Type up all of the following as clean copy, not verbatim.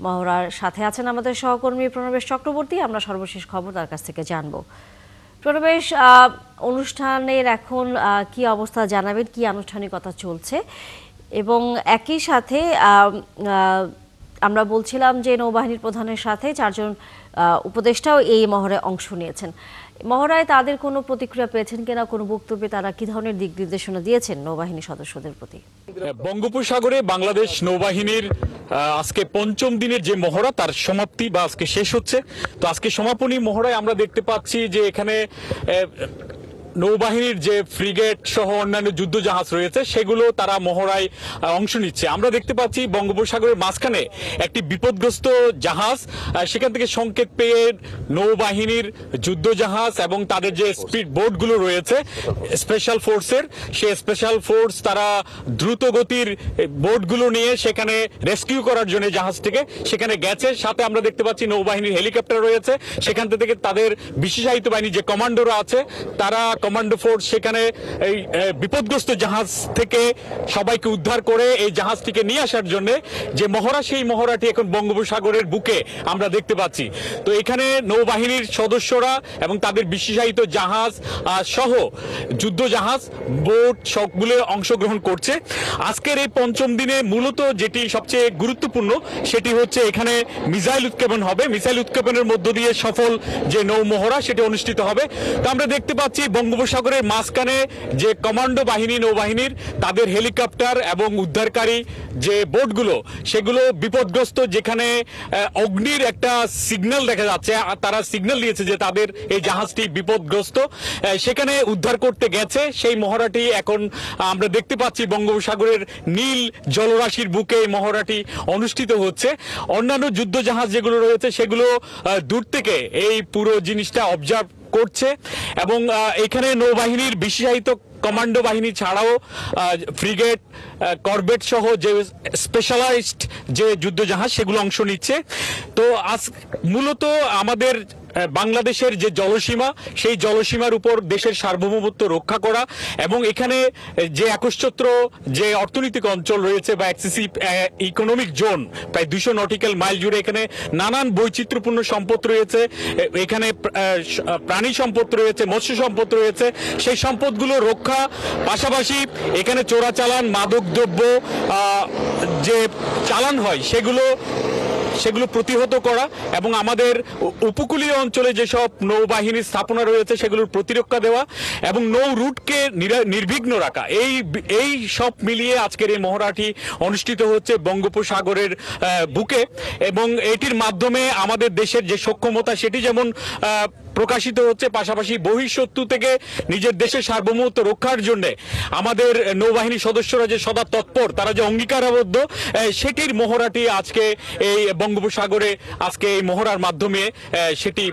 মহড়ার সাথে আছেন আমাদের সহকর্মী প্রণবেশ চক্রবর্তী। আমরা সর্বশেষ খবর তার কাছ থেকে জানবো। প্রণবেশ, অনুষ্ঠানের এখন কি অবস্থা জানাবেন, কি আনুষ্ঠানিকতা চলছে? এবং একই সাথে আমরা বলছিলাম যে নৌবাহিনীর প্রধানের সাথে 4 জন উপদেষ্টাও এই মহড়ায় অংশ নিয়েছেন। মহড়ায় তাদের কোনো প্রতিক্রিয়া পেয়েছেন কিনা, কোনো বক্তব্যে তারা কি ধরনের দিক নির্দেশনা দিয়েছেন নৌবাহিনী সদস্যদের প্রতি? বঙ্গোপসাগরে বাংলাদেশ নৌবাহিনীর আজকে পঞ্চম দিনের যে মহড়া তার সমাপ্তি বা আজকে শেষ হচ্ছে। তো আজকে সমাপনী মহড়ায় আমরা দেখতে পাচ্ছি যে এখানে নৌবাহিনীর যে ফ্রিগেট সহ অন্যান্য যুদ্ধ জাহাজ রয়েছে সেগুলো তারা মহড়ায় অংশ নিচ্ছে। আমরা দেখতে পাচ্ছি বঙ্গোপসাগরের মাঝখানে একটি বিপদগ্রস্ত জাহাজ, সেখান থেকে সংকেত পেয়ে নৌবাহিনীর যুদ্ধ জাহাজ এবং তাদের যে স্পিড বোটগুলো রয়েছে স্পেশাল ফোর্সের, সেই স্পেশাল ফোর্স তারা দ্রুত গতির বোটগুলো নিয়ে সেখানে রেস্কিউ করার জন্য জাহাজটিকে সেখানে গেছে। সাথে আমরা দেখতে পাচ্ছি নৌবাহিনীর হেলিকপ্টার রয়েছে, সেখান থেকে তাদের বিশেষায়িত বাহিনী যে কমান্ডোরা আছে তারা কমান্ডো ফোর্স সেখানে এই বিপদগ্রস্ত জাহাজ থেকে সবাইকে উদ্ধার করে এই জাহাজটিকে নিয়ে আসার জন্য যে মহড়া, সেই মহড়াটি এখন বঙ্গোপসাগরের বুকে আমরা দেখতে পাচ্ছি। তো এখানে নৌবাহিনীর সদস্যরা এবং তাদের বিশেষায়িত জাহাজ সহ যুদ্ধ জাহাজ, বোট সবগুলো অংশগ্রহণ করছে। আজকের এই পঞ্চম দিনে মূলত যেটি সবচেয়ে গুরুত্বপূর্ণ সেটি হচ্ছে এখানে মিসাইল উৎক্ষেপণ হবে। মিসাইল উৎক্ষেপণের মধ্য দিয়ে সফল যে নৌ মহড়া সেটি অনুষ্ঠিত হবে। তো আমরা দেখতে পাচ্ছি বঙ্গোপসাগরের মাঝখানে যে কমান্ডো বাহিনী, নৌবাহিনীর তাদের হেলিকপ্টার এবং উদ্ধারকারী যে বোটগুলো সেগুলো বিপদগ্রস্ত, যেখানে অগ্নির একটা সিগন্যাল দেখা যাচ্ছে, তারা সিগন্যাল দিয়েছে যে তাদের এই জাহাজটি বিপদগ্রস্ত, সেখানে উদ্ধার করতে গেছে। সেই মহড়াটি এখন আমরা দেখতে পাচ্ছি বঙ্গোপসাগরের নীল জলরাশির বুকে এই মহড়াটি অনুষ্ঠিত হচ্ছে। অন্যান্য যুদ্ধ জাহাজ যেগুলো রয়েছে সেগুলো দূর থেকে এই পুরো জিনিসটা অবজার্ভ করছে এবং এখানে নৌবাহিনীর বিশেষায়িত কমান্ডো বাহিনী ছাড়াও ফ্রিগেট, করবেট সহ যে স্পেশালাইজড যে যুদ্ধ জাহাজ সেগুলো অংশ নিচ্ছে। তো আজ মূলত আমাদের বাংলাদেশের যে জলসীমা, সেই জলসীমার উপর দেশের সার্বভৌমত্ব রক্ষা করা এবং এখানে যে একচ্ছত্র যে অর্থনৈতিক অঞ্চল রয়েছে বা এক্সেসিভ ইকোনমিক জোন, প্রায় 200 নটিক্যাল মাইল জুড়ে এখানে নানান বৈচিত্র্যপূর্ণ সম্পদ রয়েছে, এখানে প্রাণী সম্পদ রয়েছে, মৎস্য সম্পদ রয়েছে, সেই সম্পদগুলো রক্ষা, পাশাপাশি এখানে চোরাচালান, মাদকদ্রব্য যে চালান হয় সেগুলো প্রতিহত করা এবং আমাদের উপকূলীয় অঞ্চলে যেসব নৌবাহিনীর স্থাপনা রয়েছে সেগুলোর প্রতিরক্ষা দেওয়া এবং নৌ রুটকে নির্বিঘ্ন রাখা, এই সব মিলিয়ে আজকের এই মহড়াটি অনুষ্ঠিত হচ্ছে বঙ্গোপসাগরের বুকে এবং এটির মাধ্যমে আমাদের দেশের যে সক্ষমতা সেটি যেমন প্রকাশিত হচ্ছে, পাশাপাশি বহিঃশত্রু থেকে নিজের দেশের সার্বভৌমত্ব রক্ষার জন্য আমাদের নৌবাহিনীর সদস্যরা যে সদা তৎপর, তারা যে অঙ্গীকারাবদ্ধ, সেটির মহড়াটি আজকে এই বঙ্গোপসাগরে আজকে এই মহড়ার মাধ্যমে সেটি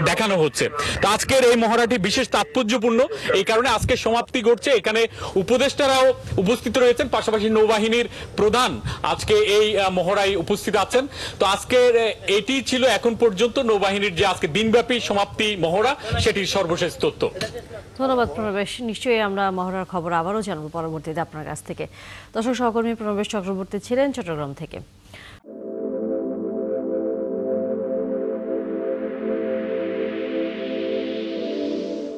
দেখানো হচ্ছে। তো আজকের এই মহড়াটি বিশেষ তাৎপর্যপূর্ণ এই কারণে আজকে সমাপ্তি ঘটছে। এখানে উপদেষ্টারাও উপস্থিত রয়েছেন, পাশাপাশি নৌবাহিনীর প্রধান আজকে এই মহড়ায় উপস্থিত আছেন। তো আজকের এটি ছিল এখন পর্যন্ত নৌবাহিনীর যে আজকে দিনব্যাপী সমাপ্তি মহড়া সেটির সর্বশেষ তথ্য। ধন্যবাদ প্রণবেশ। নিশ্চয়ই আমরা মহড়ার খবর আবারও জানবো পরবর্তীতে আপনার কাছ থেকে। দর্শক, সহকর্মী প্রণবেশ চক্রবর্তী ছিলেন চট্টগ্রাম থেকে।